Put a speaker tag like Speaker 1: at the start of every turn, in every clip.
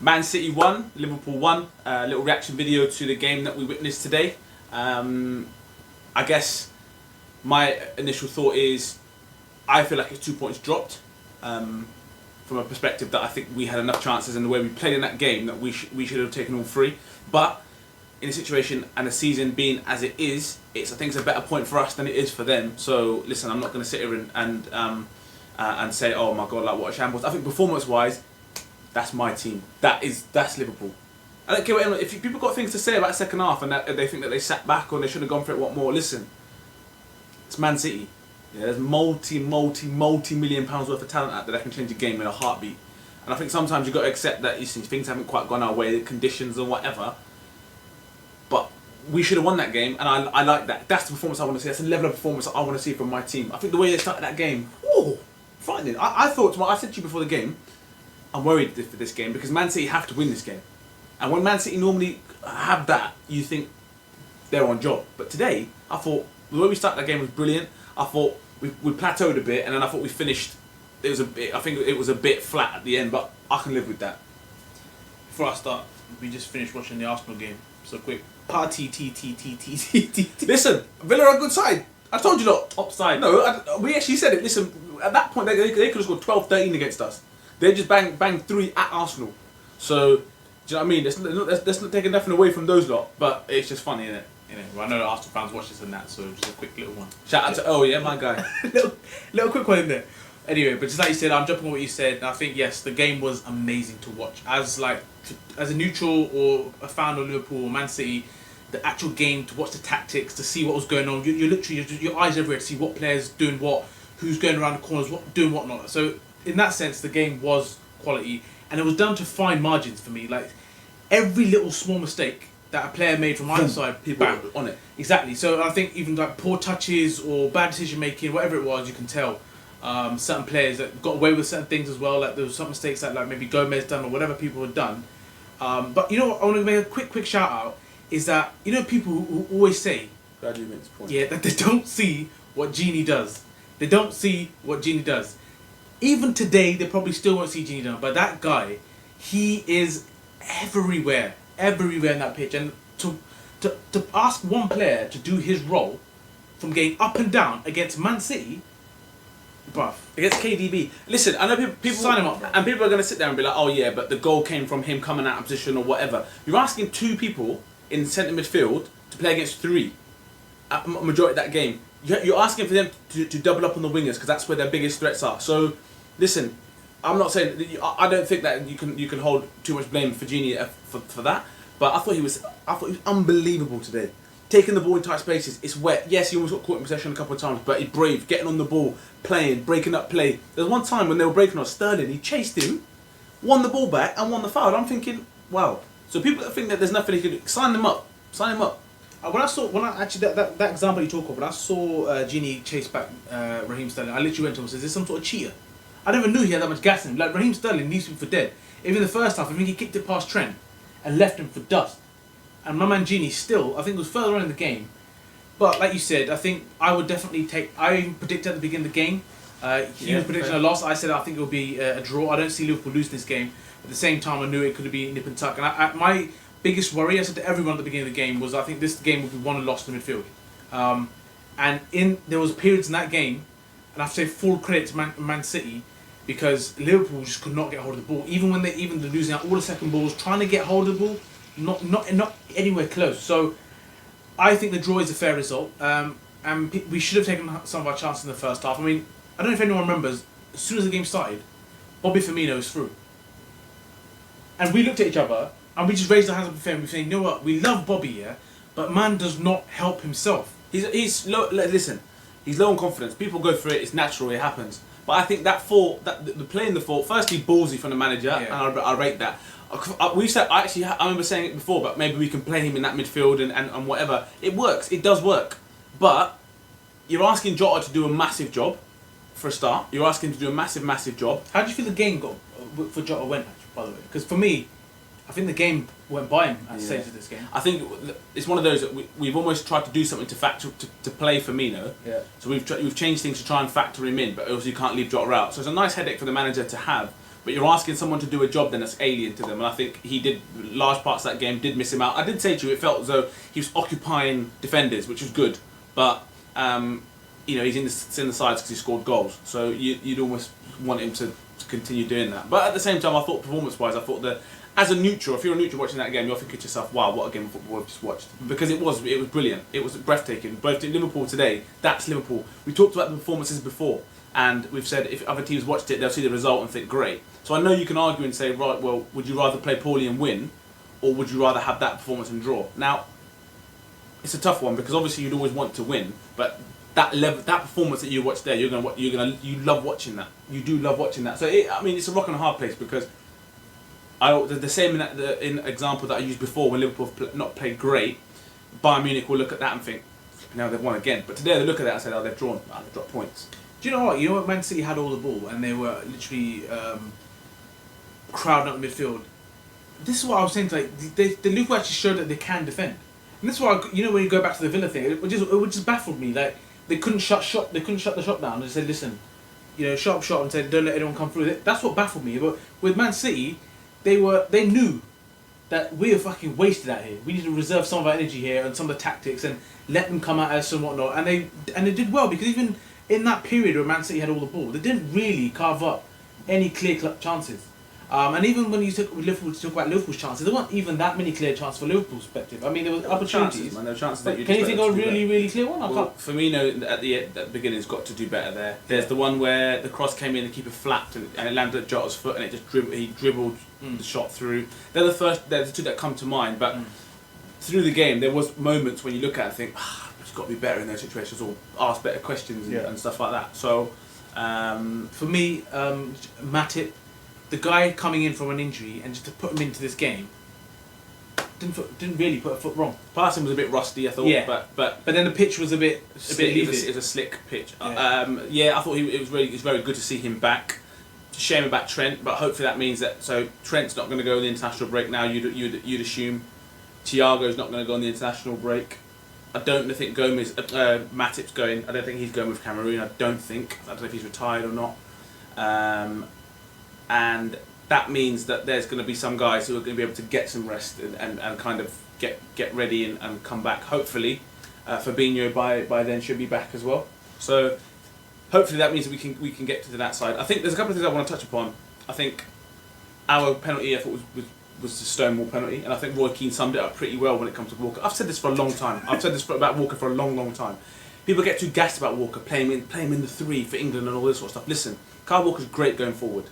Speaker 1: Man City won, Liverpool won. Little reaction video to the game that we witnessed today. I guess my initial thought is I feel like it's 2 points dropped from a perspective that I think we had enough chances and the way we played in that game that we should have taken all three. But in a situation and the season being as it is, I think it's a better point for us than it is for them. So listen, I'm not going to sit here and say, oh my God, like what a shambles. I think performance-wise, that's my team. That's Liverpool. I don't care what, if people got things to say about the second half and that they think that they sat back or they should have gone for it, what more? Listen, it's Man City. Yeah, there's multi-million pounds worth of talent out there that can change a game in a heartbeat. And I think sometimes you've got to accept that things haven't quite gone our way, the conditions or whatever. But we should have won that game, and I like that. That's the performance I want to see. That's the level of performance I want to see from my team. I think the way they started that game, frightening. I said to you before the game, I'm worried for this game because Man City have to win this game. And when Man City normally have that, you think they're on job. But today, I thought the way we started that game was brilliant. I thought we plateaued a bit, and then I thought we finished. I think it was a bit flat at the end, but I can live with that.
Speaker 2: Before I start, we just finished watching the Arsenal game. So quick. Party.
Speaker 1: Listen, Villa are a good side. I told you not.
Speaker 2: Top side.
Speaker 1: No, we actually said it. Listen, at that point they could have scored 12-13 against us. They just banged 3 at Arsenal. So, do you know what I mean? Let's not take nothing away from those lot, but it's just funny, isn't it?
Speaker 2: Well, I know that Arsenal fans watch this and that, so just a quick little one.
Speaker 1: Shout out to my guy.
Speaker 2: little quick one in there. Anyway, but just like you said, I'm jumping on what you said. And I think yes, the game was amazing to watch. As a neutral or a fan of Liverpool or Man City, the actual game to watch the tactics, to see what was going on. You're literally your eyes everywhere to see what players doing what, who's going around the corners, doing what not. So in that sense, the game was quality, and it was down to fine margins for me. Like every little small mistake that a player made from either side,
Speaker 1: people
Speaker 2: bang,
Speaker 1: on it.
Speaker 2: Exactly. So I think even like poor touches or bad decision making, whatever it was, you can tell. Certain players that got away with certain things as well. Like there was some mistakes that like maybe Gomez done or whatever people had done. But you know what? I want to make a quick shout out. Is that people who always say,
Speaker 1: gradually makes point.
Speaker 2: Yeah, that they don't see what Genie does. They don't see what Genie does. Even today, they probably still won't see Genie done. But that guy, he is everywhere in that pitch. And to ask one player to do his role, from getting up and down against Man City, bruv.
Speaker 1: Against KDB. Listen, I know people
Speaker 2: sign him up, bro.
Speaker 1: And people are going to sit there and be like, oh yeah, but the goal came from him coming out of position or whatever. You're asking 2 people in centre midfield to play against 3 at majority of that game. You're asking for them to double up on the wingers because that's where their biggest threats are. So, listen, I'm not saying I don't think that you can hold too much blame for Genie for that. But I thought he was unbelievable today. Taking the ball in tight spaces, it's wet. Yes, he almost got caught in possession a couple of times, but he's brave, getting on the ball, playing, breaking up play. There's one time when they were breaking on Sterling, he chased him, won the ball back, and won the foul. I'm thinking, wow. So people that think that there's nothing he can do, sign him up. Sign him up.
Speaker 2: When I actually that example you talk of, when I saw Genie chase back Raheem Sterling, I literally went to him and said, "Is this some sort of cheater?" I never knew he had that much gas in him. Like Raheem Sterling leaves him for dead. Even in the first half, I think he kicked it past Trent and left him for dust. And my man Genie still, I think, was further on in the game. But like you said, I think I would definitely take. I predicted at the beginning of the game. He was predicting a loss. I said I think it will be a draw. I don't see Liverpool losing this game. At the same time, I knew it could be nip and tuck. And my biggest worry, I said to everyone at the beginning of the game, was I think this game would be won and lost in midfield. And there was periods in that game, and I have to say full credit to Man City, because Liverpool just could not get hold of the ball. Even they're losing out all the second balls, trying to get hold of the ball, not anywhere close. So I think the draw is a fair result. And we should have taken some of our chances in the first half. I mean, I don't know if anyone remembers, as soon as the game started, Bobby Firmino was through. And we looked at each other, and we just raised our hands up in fair, and we were saying, you know what, we love Bobby, yeah, but man does not help himself.
Speaker 1: He's low. Listen, he's low on confidence. People go through it. It's natural. It happens. But I think the play in the fault, firstly, ballsy from the manager, and I rate that. I remember saying it before, but maybe we can play him in that midfield and whatever. It works. It does work. But you're asking Jota to do a massive job for a start. You're asking him to do a massive job.
Speaker 2: How do you feel the game for Jota went, by the way? Because for me, I think the game went by him at the stage of this game.
Speaker 1: I think it's one of those that we've almost tried to do something to play Firmino.
Speaker 2: Yeah.
Speaker 1: So we've changed things to try and factor him in, but obviously you can't leave Jota out. So it's a nice headache for the manager to have. But you're asking someone to do a job then that's alien to them, and I think he did large parts of that game did miss him out. I did say to you, it felt as though he was occupying defenders, which was good, but you know, he's in the sides because he scored goals, so you'd almost want him to continue doing that. But at the same time, I thought performance-wise, I thought that as a neutral, if you're a neutral watching that game, you're thinking to yourself, wow, what a game of football I've just watched. Because it was brilliant. It was breathtaking. Both in Liverpool today, that's Liverpool. We talked about the performances before, and we've said if other teams watched it, they'll see the result and think, great. So I know you can argue and say, right, well, would you rather play poorly and win, or would you rather have that performance and draw? Now, it's a tough one because obviously you'd always want to win, but that level, that performance that you watched there, you love watching that. You do love watching that. So I mean, it's a rock and a hard place because the same in example that I used before when Liverpool have not played great. Bayern Munich will look at that and think, now they've won again. But today they look at that and say, oh, they've drawn, they've dropped points.
Speaker 2: Do you know what? You know what? Man City had all the ball and they were literally crowding up the midfield. This is what I was saying. Like the Liverpool actually showed that they can defend, and this is why you know when you go back to the Villa thing, it just baffled me. Like they couldn't shut the shop down. They said, listen, you know, shut and said, don't let anyone come through. That's what baffled me. But with Man City, they knew that we are fucking wasted out here. We need to reserve some of our energy here and some of the tactics and let them come at us and whatnot. And they did well because even in that period where Man City had all the ball, they didn't really carve up any clear chances. And even when you talk about Liverpool's chances, there weren't even that many clear chances for Liverpool's perspective. I mean, there were opportunities.
Speaker 1: Chances, man. There were chances that
Speaker 2: can you think of a really clear one?
Speaker 1: Well, Firmino at the beginning's got to do better there. There's the one where the cross came in, the keeper flapped and it landed at Jota's foot, and it just dribbled the shot through. They're the two that come to mind. But through the game, there was moments when you look at it and think, we've got to be better in those situations, or ask better questions and stuff like that. So
Speaker 2: for me, Matip, the guy coming in from an injury and just to put him into this game didn't really put a foot wrong.
Speaker 1: Passing was a bit rusty, I thought.
Speaker 2: Yeah. But then the pitch was a bit
Speaker 1: it was a slick pitch. I thought it was very good to see him back. Shame about Trent, but hopefully that means that Trent's not going to go on the international break now. You'd assume Thiago's not going to go on the international break. I don't think Matip's going. I don't think he's going with Cameroon. I don't know if he's retired or not. And that means that there's going to be some guys who are going to be able to get some rest and kind of get ready and come back. Hopefully, Fabinho by then should be back as well. So hopefully that means that we can get to that side. I think there's a couple of things I want to touch upon. I think our penalty, I thought was the Stonewall penalty, and I think Roy Keane summed it up pretty well when it comes to Walker. I've said this for a long time. I've said this about Walker for a long time. People get too gassed about Walker, playing him in the 3 for England and all this sort of stuff. Listen, Kyle Walker's great going forward.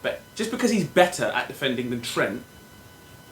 Speaker 1: But just because he's better at defending than Trent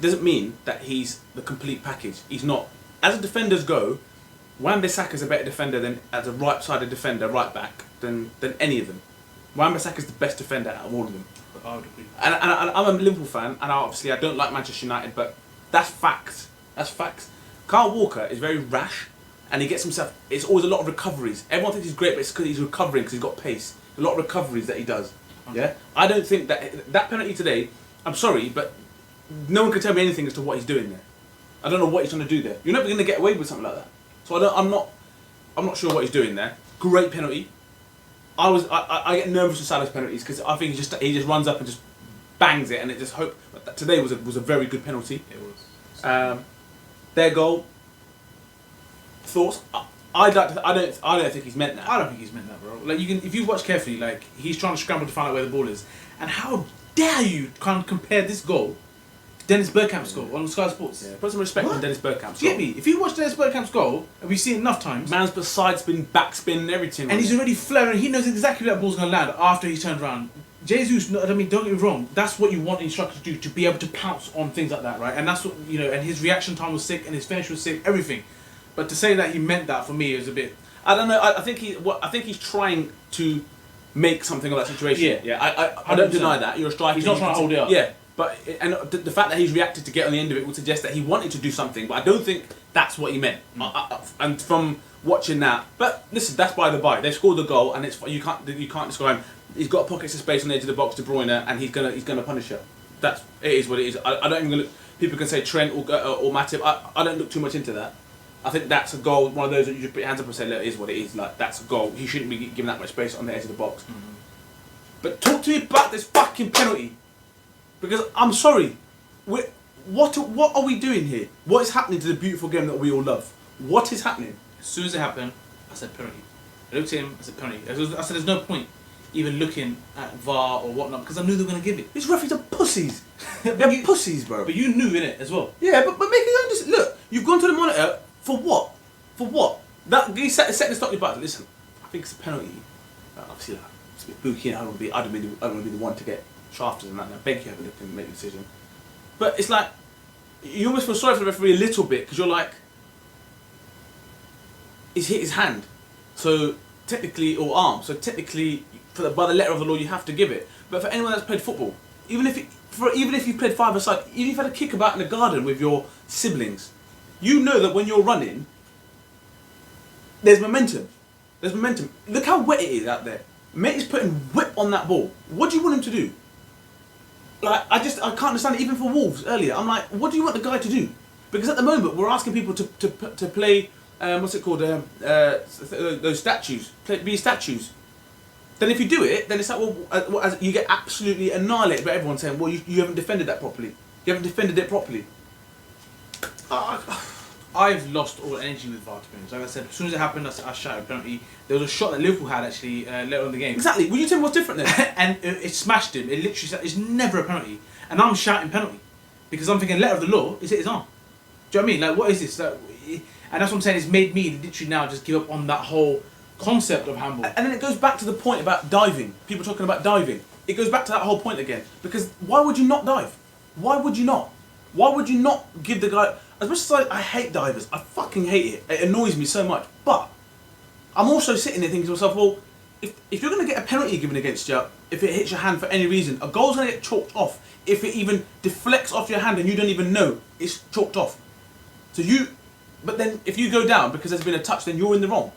Speaker 1: doesn't mean that he's the complete package. He's not. As defenders go, Wan-Bissaka's a better defender than as a right-sided defender, right back, than any of them. Wan-Bissaka's the best defender out of all of them.
Speaker 2: I would agree.
Speaker 1: And I'm a Liverpool fan, and obviously I don't like Manchester United, but that's fact. That's facts. Kyle Walker is very rash, and he gets himself. It's always a lot of recoveries. Everyone thinks he's great, but it's because he's recovering because he's got pace. A lot of recoveries that he does. Yeah, I don't think that penalty today. I'm sorry, but no one can tell me anything as to what he's doing there. I don't know what he's trying to do there. You're never going to get away with something like that. So I'm not sure what he's doing there. Great penalty. I get nervous with Salah's penalties because I think he just runs up and just bangs it, and it just hope. But today was a very good penalty.
Speaker 2: It was.
Speaker 1: Their goal. Thoughts? I don't think he's meant that.
Speaker 2: I don't think he's meant that, bro. Like if you watch carefully, like he's trying to scramble to find out where the ball is, and how dare you compare this goal to Dennis Bergkamp's goal on Sky Sports?
Speaker 1: Yeah, put some respect on Dennis Bergkamp's
Speaker 2: goal. Get me? If you watch Dennis Bergkamp's goal, and we've seen it enough times,
Speaker 1: man's side spin, backspin, and everything,
Speaker 2: and he's already flaring. He knows exactly where that ball's gonna land after he's turned around. Jesus, I mean, don't get me wrong. That's what you want instructors to do, to be able to pounce on things like that, right? And that's what And his reaction time was sick, and his finish was sick. Everything. But to say that he meant that for me is a bit.
Speaker 1: I don't know. I think he's trying to make something of that situation. Yeah. I don't deny that. You're a striker.
Speaker 2: He's not trying to hold it up.
Speaker 1: Yeah. But the fact that he's reacted to get on the end of it would suggest that he wanted to do something. But I don't think that's what he meant. And from watching that, but listen, that's by the by. They scored the goal, and you can't describe him. He's got pockets of space on the edge of the box, De Bruyne, and he's gonna punish it. It is what it is. I don't even look. People can say Trent or Matip. I don't look too much into that. I think that's a goal, one of those that you just put your hands up and say, look, it is what it is. Like, that's a goal. He shouldn't be given that much space on the edge of the box. But talk to me about this fucking penalty. Because I'm sorry, what are we doing here? What is happening to the beautiful game that we all love? What is happening?
Speaker 2: As soon as it happened, I said penalty. I looked at him, I said penalty. I said there's no point even looking at VAR or whatnot because I knew they were going to give it.
Speaker 1: These referees are pussies. They're pussies, bro.
Speaker 2: But you knew innit as well.
Speaker 1: Yeah, but make it just look. You've gone to the monitor for what? For what? That he set the stop your back. Listen, I think it's a penalty. Obviously, like, it's a bit booky. I don't want to be the one to get shafted and that. And I beg you have a look and make a decision. But it's like you almost feel sorry for the referee a little bit because you're like, he's hit his hand, so technically, or arm. So technically, by the letter of the law, you have to give it. But for anyone that's played football, even if you played five-a-side, even if you've had a kick about in the garden with your siblings, you know that when you're running, there's momentum. There's momentum. Look how wet it is out there. Mate is putting whip on that ball. What do you want him to do? Like, I can't understand it. Even for Wolves earlier, I'm like, what do you want the guy to do? Because at the moment, we're asking people to play, what's it called, those statues, be statues. Then if you do it, then it's like, well, you get absolutely annihilated by everyone saying, well, you haven't defended that properly. You haven't defended it properly.
Speaker 2: I've lost all energy with VAR, to be honest. Like I said, as soon as it happened, I shouted penalty. There was a shot that Liverpool had actually later on in the game.
Speaker 1: Exactly. Will you tell me what's different then?
Speaker 2: And it smashed him. It literally said, it's never a penalty. And I'm shouting penalty. Because I'm thinking, letter of the law, it's hit his arm. Do you know what I mean? Like, what is this? Like, and that's what I'm saying, it's made me literally now just give up on that whole concept of handball.
Speaker 1: And then it goes back to the point about diving. People talking about diving. It goes back to that whole point again. Because why would you not dive? Why would you not? Why would you not give the guy... As much as I hate divers, I fucking hate it. It annoys me so much. But I'm also sitting there thinking to myself, well, if you're going to get a penalty given against you, if it hits your hand for any reason, a goal's going to get chalked off. If it even deflects off your hand and you don't even know, it's chalked off. But then if you go down because there's been a touch, then you're in the wrong.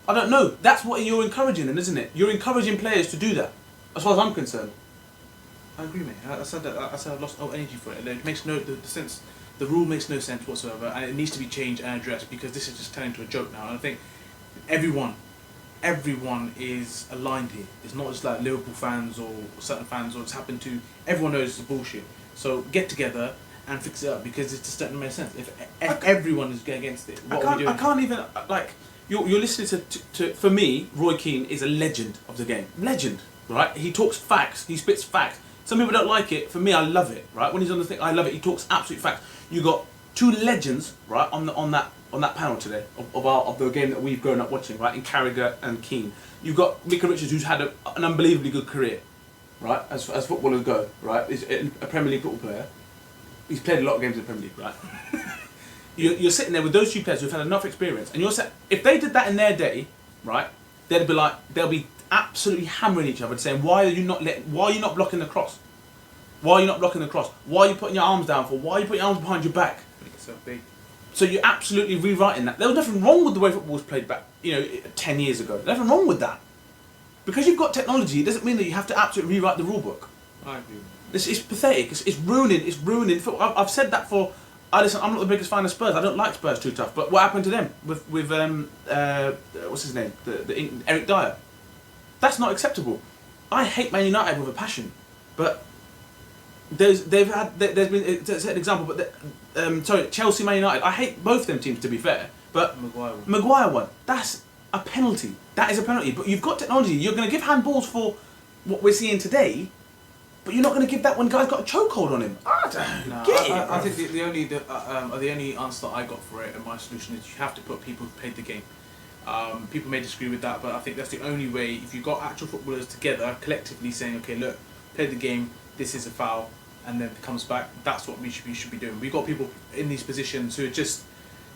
Speaker 1: I don't know. That's what you're encouraging then, isn't it? You're encouraging players to do that, as far as I'm concerned.
Speaker 2: I agree, mate. I said I've lost all energy for it. It makes no sense. The rule makes no sense whatsoever, and it needs to be changed and addressed because this is just turning into a joke now. And I think everyone is aligned here. It's not just like Liverpool fans or certain fans, or it's happened to everyone knows it's bullshit. So get together and fix it up because it just doesn't make sense. If everyone is against it, what are we doing?
Speaker 1: I can't even like. You're listening to. For me, Roy Keane is a legend of the game. Legend, right? He talks facts. He spits facts. Some people don't like it. For me, I love it. Right? When he's on the thing, I love it. He talks absolute facts. You got two legends, right, on that panel today of the game that we've grown up watching, right? In Carragher and Keane. You've got Micah Richards, who's had an unbelievably good career, right? As footballers go, right? He's a Premier League football player. He's played a lot of games in the Premier League, right? You're sitting there with those two players who've had enough experience, and if they did that in their day, right? They'll be absolutely hammering each other, saying, why are you not blocking the cross? Why are you not blocking the cross? Why are you putting your arms down for? Why are you putting your arms behind your back?
Speaker 2: It's so big.
Speaker 1: So you're absolutely rewriting that. There was nothing wrong with the way football was played back, 10 years ago. There's nothing wrong with that. Because you've got technology, it doesn't mean that you have to absolutely rewrite the rule book.
Speaker 2: I agree.
Speaker 1: It's pathetic. It's ruining. I've said that for. Listen, I'm not the biggest fan of Spurs. I don't like Spurs too tough. But what happened to them with what's his name? The Eric Dyer. That's not acceptable. I hate Man United with a passion, but there's been an example. But Chelsea, Man United. I hate both them teams, to be fair. But Maguire one. That's a penalty. That is a penalty. But you've got technology. You're going to give handballs for what we're seeing today. But you're not going to give that when the guy's got a chokehold on him.
Speaker 2: I think the only answer that I got for it and my solution is you have to put people who played the game. People may disagree with that, but I think that's the only way. If you've got actual footballers together, collectively saying, okay, look, play the game, this is a foul, and then it comes back, that's what we should be doing. We've got people in these positions who are just,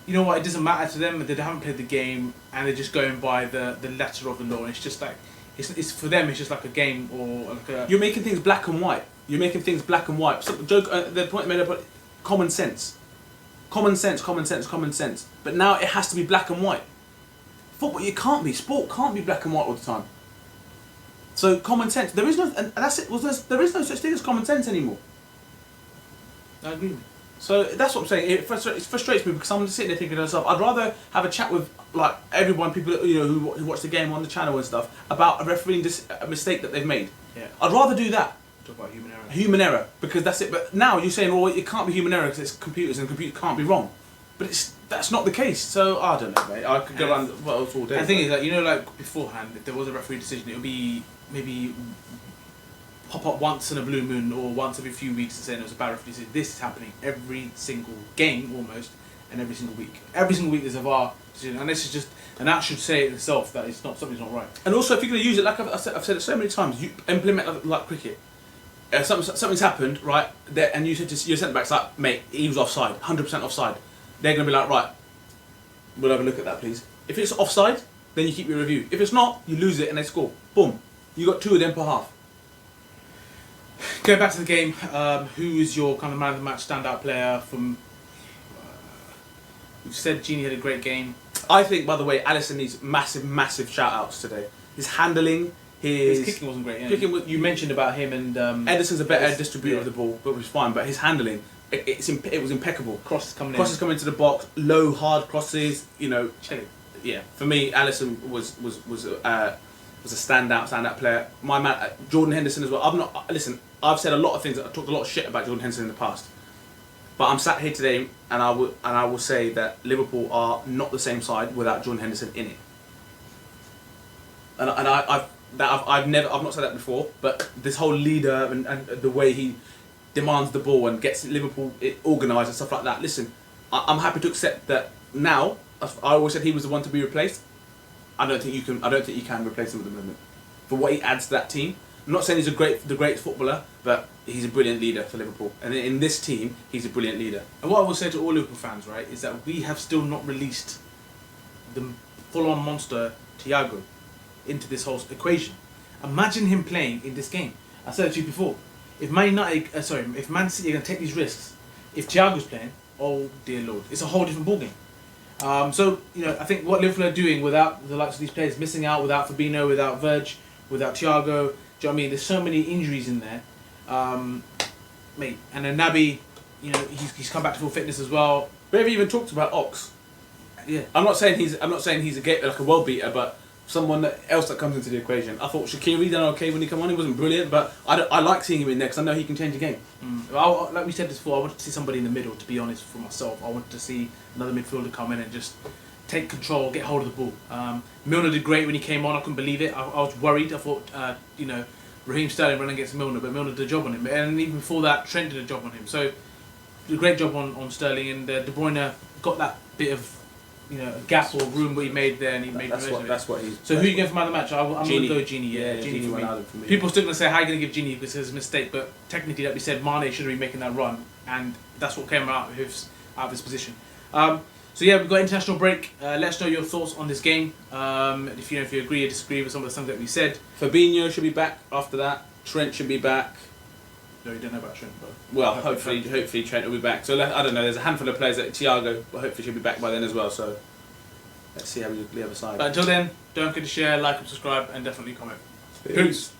Speaker 2: you know what, it doesn't matter to them, they haven't played the game, and they're just going by the letter of the law, and it's just like, it's for them, it's just like a game or like a...
Speaker 1: You're making things black and white. So the point made about common sense. Common sense. But now it has to be black and white. Football, sport can't be black and white all the time. So common sense, there is no, and that's it. There is no such thing as common sense anymore.
Speaker 2: I agree.
Speaker 1: So that's what I'm saying. It frustrates me because I'm sitting there thinking to myself, I'd rather have a chat with everyone, people who watch the game on the channel and stuff, about a refereeing a mistake that they've made.
Speaker 2: Yeah.
Speaker 1: I'd rather do that.
Speaker 2: Talk about human error.
Speaker 1: Human error, because that's it. But now you're saying, well, it can't be human error because it's computers and computers can't be wrong. But that's not the case. So I don't know, mate. I could go around all day.
Speaker 2: The thing is that, you know, like beforehand, if there was a referee decision, it would be maybe pop up once in a blue moon or once every few weeks and saying it was a bad referee decision. This is happening every single game almost, and every single week. Every single week there's a VAR decision, and this is just, and that should say it itself that it's not, something's not right.
Speaker 1: And also, if you're going to use it, like I've said it so many times, you implement like cricket. Something's happened, right? And you said to your centre back's like, mate, he was offside, 100% offside. They're going to be like, right, we'll have a look at that, please. If it's offside, then you keep your review. If it's not, you lose it and they score. Boom. You got 2 of them per half.
Speaker 2: Going back to the game, who is your kind of man of the match, standout player from? We've said Gini had a great game.
Speaker 1: I think, by the way, Alisson needs massive shout outs today. His handling,
Speaker 2: his kicking wasn't great. Yeah. You mentioned about him and
Speaker 1: Ederson's a better distributor of the ball, but it was fine. But his handling, it was impeccable.
Speaker 2: Crosses coming
Speaker 1: into the box, low hard crosses. You know,
Speaker 2: chilling.
Speaker 1: Yeah, for me, Alisson was a standout player. My man, Jordan Henderson as well. I've said a lot of things. I've talked a lot of shit about Jordan Henderson in the past, but I'm sat here today, and I will say that Liverpool are not the same side without Jordan Henderson in it. And I've not said that before, but this whole leader and the way he demands the ball and gets Liverpool organised and stuff like that. Listen, I'm happy to accept that now. I always said he was the one to be replaced. I don't think you can replace him at the moment for what he adds to that team. I'm not saying he's the greatest footballer, but he's a brilliant leader for Liverpool. And in this team, he's a brilliant leader.
Speaker 2: And what I will say to all Liverpool fans, right, is that we have still not released the full-on monster Thiago into this whole equation. Imagine him playing in this game. I said it to you before. If if Man City are going to take these risks, if Thiago's playing, oh dear Lord, it's a whole different ballgame. So, you know, I think what Liverpool are doing without the likes of these players, missing out without Fabinho, without Verge, without Thiago, do you know what I mean? There's so many injuries in there, mate. And then Naby, you know, he's come back to full fitness as well.
Speaker 1: We haven't even talked about Ox.
Speaker 2: Yeah,
Speaker 1: I'm not saying he's a world beater, but someone else that comes into the equation. I thought Shaqiri done okay when he came on. He wasn't brilliant, but I like seeing him in there because I know he can change the game.
Speaker 2: Well, like we said this before, I wanted to see somebody in the middle. To be honest, for myself, I wanted to see another midfielder come in and just take control, get hold of the ball. Milner did great when he came on. I couldn't believe it. I was worried. I thought, you know, Raheem Sterling running against Milner, but Milner did a job on him. And even before that, Trent did a job on him. So, did a great job on Sterling, and De Bruyne got that bit of, you know, a gap or room where he made there, and he made
Speaker 1: that's what he's.
Speaker 2: So who are you going for man of the match? I'm going to go Gini.
Speaker 1: Yeah,
Speaker 2: Gini
Speaker 1: for me.
Speaker 2: People are still going to say, how are you going to give Gini because it's a mistake? But technically, like we said, Mane should be making that run, and that's what came out of his position. So yeah, we've got international break. Let us know your thoughts on this game. If you agree or disagree with some of the things that we said.
Speaker 1: Fabinho should be back after that. Trent should be back.
Speaker 2: No, you don't know about Trent, but
Speaker 1: well, hopefully Trent will be back. So I don't know. There's a handful of players that Thiago hopefully should be back by then as well. So let's see how we do the other side.
Speaker 2: But until then, don't forget to share, like, and subscribe, and definitely comment.
Speaker 1: Peace.